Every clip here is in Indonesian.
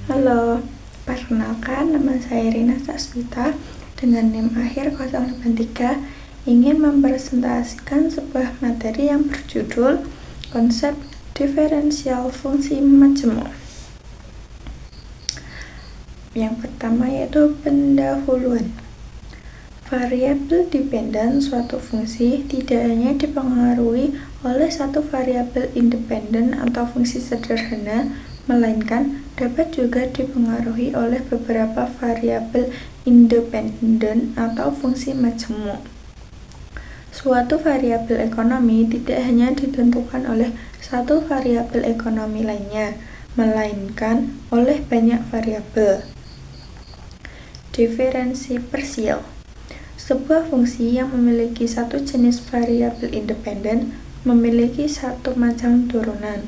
Halo, perkenalkan nama saya Rina Saswita dengan NIM akhir 083 ingin mempresentasikan sebuah materi yang berjudul konsep diferensial fungsi majemuk. Yang pertama yaitu pendahuluan. Variabel dependen suatu fungsi tidak hanya dipengaruhi oleh satu variabel independen atau fungsi sederhana, melainkan dapat juga dipengaruhi oleh beberapa variabel independen atau fungsi majemuk. Suatu variabel ekonomi tidak hanya ditentukan oleh satu variabel ekonomi lainnya, melainkan oleh banyak variabel. Diferensi parsial. Sebuah fungsi yang memiliki satu jenis variabel independen memiliki satu macam turunan.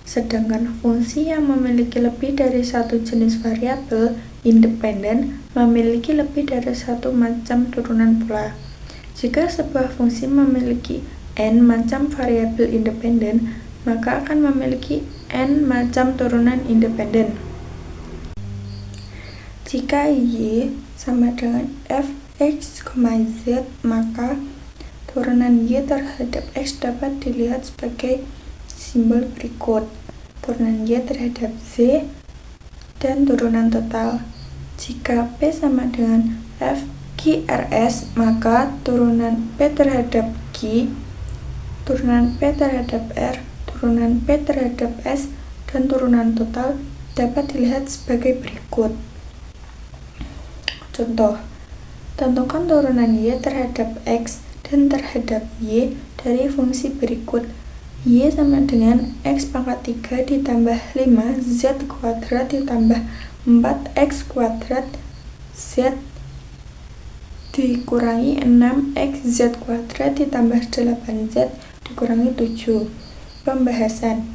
Sedangkan fungsi yang memiliki lebih dari satu jenis variabel independen memiliki lebih dari satu macam turunan pula. Jika sebuah fungsi memiliki n macam variabel independen, maka akan memiliki n macam turunan independen. Jika y sama dengan f(x, z), maka turunan y terhadap x dapat dilihat sebagai simbol berikut: turunan y terhadap z dan turunan total. Jika p sama dengan f q r s, maka turunan p terhadap q, turunan p terhadap r, turunan p terhadap s, dan turunan total dapat dilihat sebagai berikut. Contoh, tentukan turunan y terhadap x dan terhadap y dari fungsi berikut. Y sama dengan x pangkat 3 ditambah 5 z kuadrat ditambah 4x kuadrat z dikurangi 6x z kuadrat ditambah 8z dikurangi 7. Pembahasan.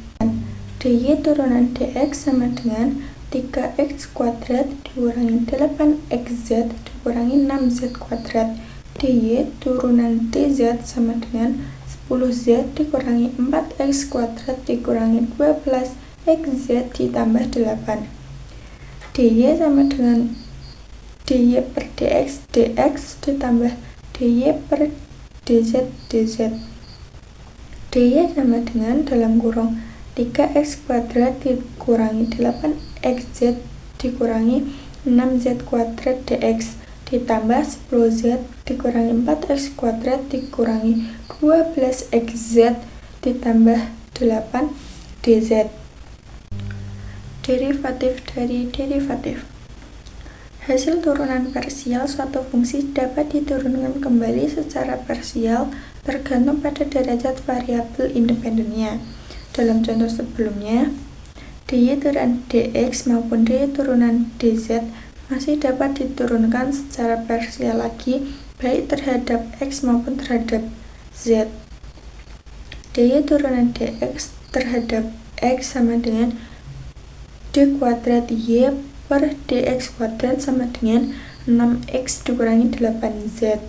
dy turunan dx sama dengan 3x kuadrat dikurangi 8xz dikurangi 6z kuadrat. dy turunan dz sama dengan 10z dikurangi 4x kuadrat dikurangi 12xz ditambah 8. dy sama dengan dy per dx ditambah dy per dz dy sama dengan dalam kurung 3x kuadrat dikurangi 8xz dikurangi 6z kuadrat dx ditambah 10z dikurangi 4x kuadrat dikurangi 12xz ditambah 8 dz. Derivatif dari derivatif. Hasil turunan parsial suatu fungsi dapat diturunkan kembali secara parsial tergantung pada derajat variabel independennya. Dalam contoh sebelumnya, dy turunan dx maupun dy turunan dz masih dapat diturunkan secara parsial lagi, baik terhadap x maupun terhadap z. dy turunan dx terhadap x sama dengan d kuadrat y per dx kuadrat sama dengan 6x dikurangi 8z.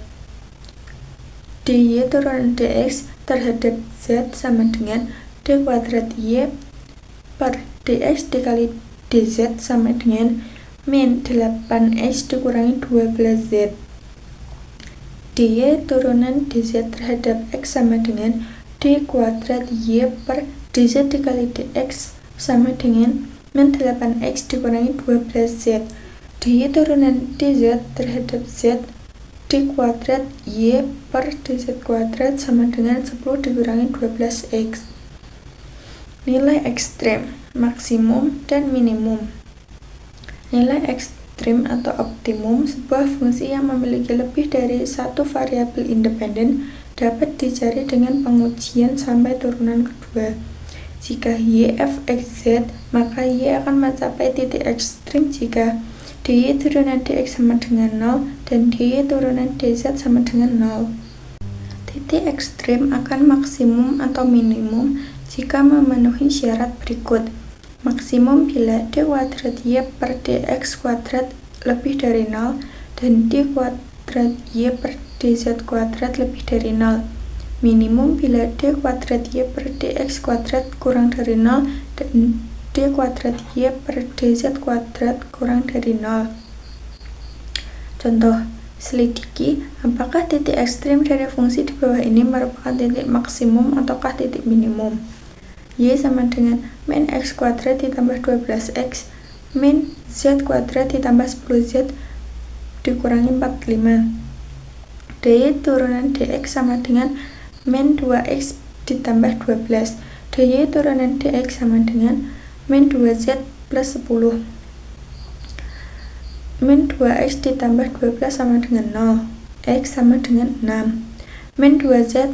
dy turunan dx terhadap z sama dengan d kuadrat y per dx dikali dz sama dengan min 8x dikurangi 12z. dy turunan dz terhadap x sama dengan d kuadrat y per dz dikali dx sama dengan min 8x dikurangi 12z. dy turunan dz terhadap z d kuadrat y per dz kuadrat sama dengan 10 dikurangi 12x. Nilai ekstrem, maksimum, dan minimum. Nilai ekstrem atau optimum sebuah fungsi yang memiliki lebih dari satu variabel independen dapat dicari dengan pengujian sampai turunan kedua. Jika y f(x, z), maka y akan mencapai titik ekstrem jika dy turunan dx sama dengan 0 dan dy turunan dz sama dengan 0. Titik ekstrem akan maksimum atau minimum jika memenuhi syarat berikut. Maksimum bila d kuadrat y per dx kuadrat lebih dari 0 dan d kuadrat y per dz kuadrat lebih dari 0. Minimum bila d kuadrat y per dx kuadrat kurang dari 0 dan d kuadrat y per dz kuadrat kurang dari 0. Contoh, selidiki apakah titik ekstrim dari fungsi di bawah ini merupakan titik maksimum ataukah titik minimum. Y sama dengan min x kuadrat ditambah 12x min z kuadrat ditambah 10z dikurangi 45. dy turunan dx sama dengan min 2x ditambah 12. dy turunan dx sama dengan min 2z plus 10. Min 2x ditambah 12 sama dengan 0. X sama dengan 6. Min 2z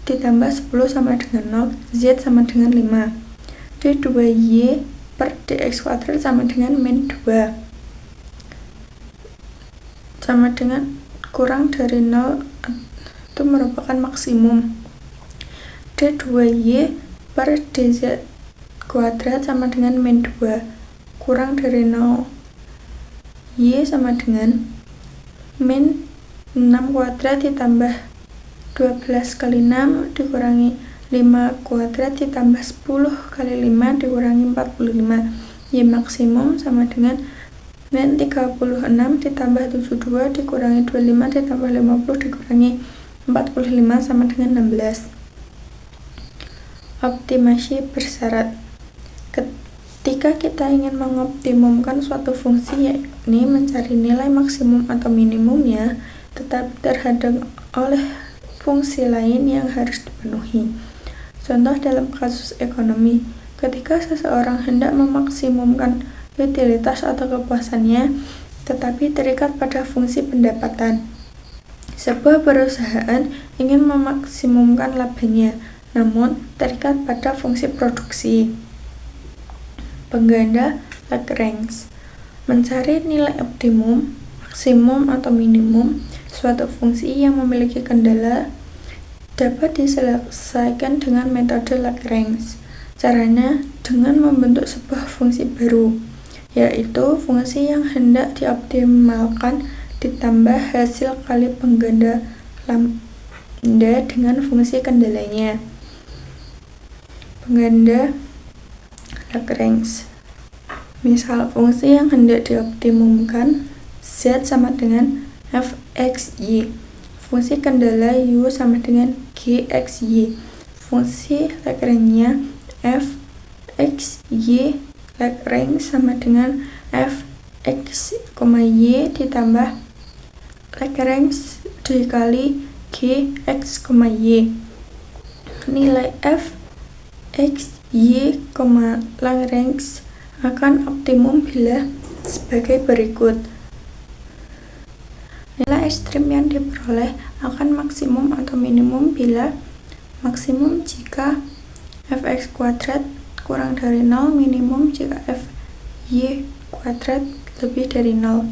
ditambah 10 sama dengan 0. Z sama dengan 5. d2y per dx kuadrat sama dengan min 2. Sama dengan kurang dari 0 itu merupakan maksimum. d2y per dz kuadrat sama dengan min 2 kurang dari 0. Y sama dengan min 6 kuadrat ditambah 12 kali 6 dikurangi 5 kuadrat ditambah 10 kali 5 dikurangi 45. Y maksimum sama dengan min 36 ditambah 72 dikurangi 25 ditambah 50 dikurangi 45 sama dengan 16. Optimasi bersyarat. Ketika kita ingin mengoptimumkan suatu fungsi, yakni mencari nilai maksimum atau minimumnya, tetapi terhadap oleh fungsi lain yang harus dipenuhi. Contoh dalam kasus ekonomi, ketika seseorang hendak memaksimumkan utilitas atau kepuasannya, tetapi terikat pada fungsi pendapatan. Sebuah perusahaan ingin memaksimumkan labanya, namun terikat pada fungsi produksi. Pengganda Lagrange mencari nilai optimum, maksimum atau minimum suatu fungsi yang memiliki kendala dapat diselesaikan dengan metode Lagrange. Caranya dengan membentuk sebuah fungsi baru, yaitu fungsi yang hendak dioptimalkan ditambah hasil kali pengganda lambda dengan fungsi kendalanya. Pengganda Lagrange. Misal fungsi yang hendak dioptimumkan z sama dengan fxy. Fungsi kendala u sama dengan gxy. Fungsi Lagrange fxy Lagrange sama dengan fx, y ditambah Lagrange dikali gx, y. Nilai fxy, Lagrange akan optimum bila sebagai berikut. Nilai ekstrim yang diperoleh akan maksimum atau minimum bila maksimum jika fx kuadrat kurang dari 0, minimum jika fy kuadrat lebih dari 0.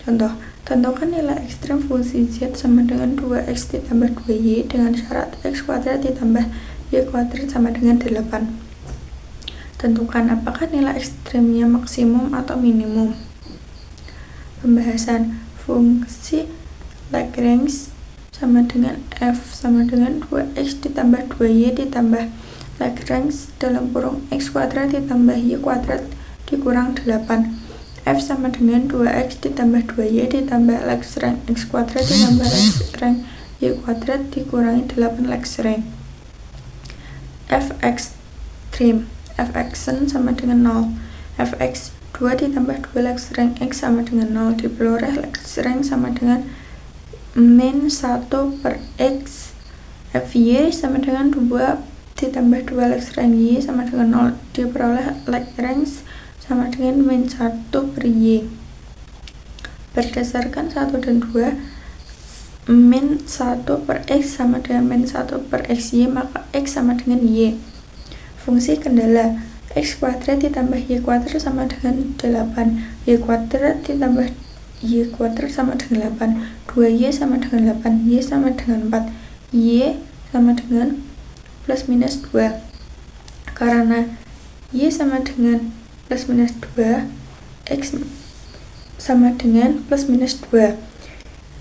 Contoh, tentukan nilai ekstrim fungsi z sama dengan 2x ditambah 2y dengan syarat x kuadrat ditambah y kuadrat sama dengan 8. Tentukan apakah nilai ekstrimnya maksimum atau minimum. Pembahasan fungsi Lagrange sama dengan f sama dengan 2x ditambah 2y ditambah Lagrange dalam kurung x kuadrat ditambah y kuadrat dikurang 8. F sama dengan 2x ditambah 2y ditambah Lagrange x kuadrat ditambah Lagrange y kuadrat dikurangi 8 Lagrange. F ekstrim fxn sama dengan 0. Fx 2 ditambah 2 Lagrange x sama dengan 0 dipeloreh Lagrange sama dengan min 1 per x. Fy sama dengan 2 ditambah 2 Lagrange y sama dengan 0 diperoleh Lagrange sama dengan min 1 per y. Berdasarkan 1 dan 2, min 1 per x sama dengan min 1 per xy, maka x sama dengan y. Fungsi kendala x kuadrat ditambah y kuadrat sama dengan 8, y kuadrat ditambah y kuadrat sama dengan 8, 2y sama dengan 8, y sama dengan 4, y sama dengan plus minus 2. Karena y sama dengan plus minus 2, x sama dengan plus minus 2,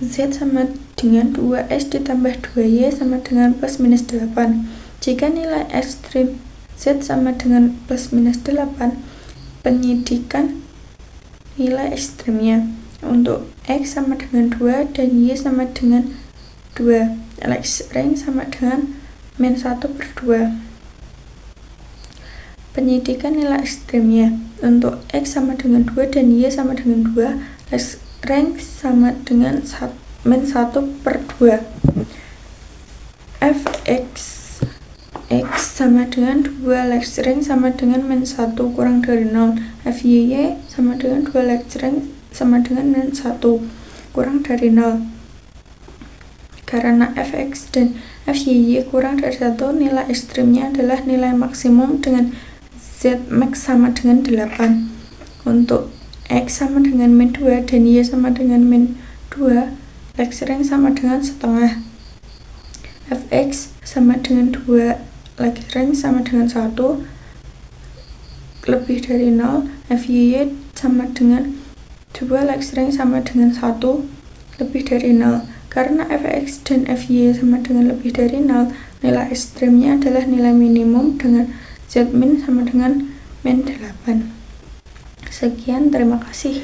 z sama dengan 2x ditambah 2y sama dengan plus minus 8. Jika nilai ekstrim z sama dengan plus minus 8, Penyidikan nilai ekstremnya. Untuk X sama dengan 2 dan Y sama dengan 2, X ring sama dengan min 1/2. Penyidikan nilai ekstremnya. Untuk X sama dengan 2 dan Y sama dengan 2, X ring sama dengan min 1/2. Fx X sama dengan 2 Lex ring sama dengan min 1 kurang dari 0. Fy sama dengan 2 Lex ring sama dengan min 1 kurang dari 0. Karena Fx dan Fy kurang dari 1, nilai ekstrimnya adalah nilai maksimum dengan Z max sama dengan 8. Untuk X sama dengan min 2 dan Y sama dengan min 2, Lex ring sama dengan setengah. Fx sama dengan 2 Lex ring sama dengan 1 lebih dari 0. Fy sama dengan 2 Lex ring sama dengan 1 lebih dari 0. Karena Fx dan Fy sama dengan lebih dari 0, nilai ekstrimnya adalah nilai minimum dengan Z min sama dengan min 8. Sekian, terima kasih.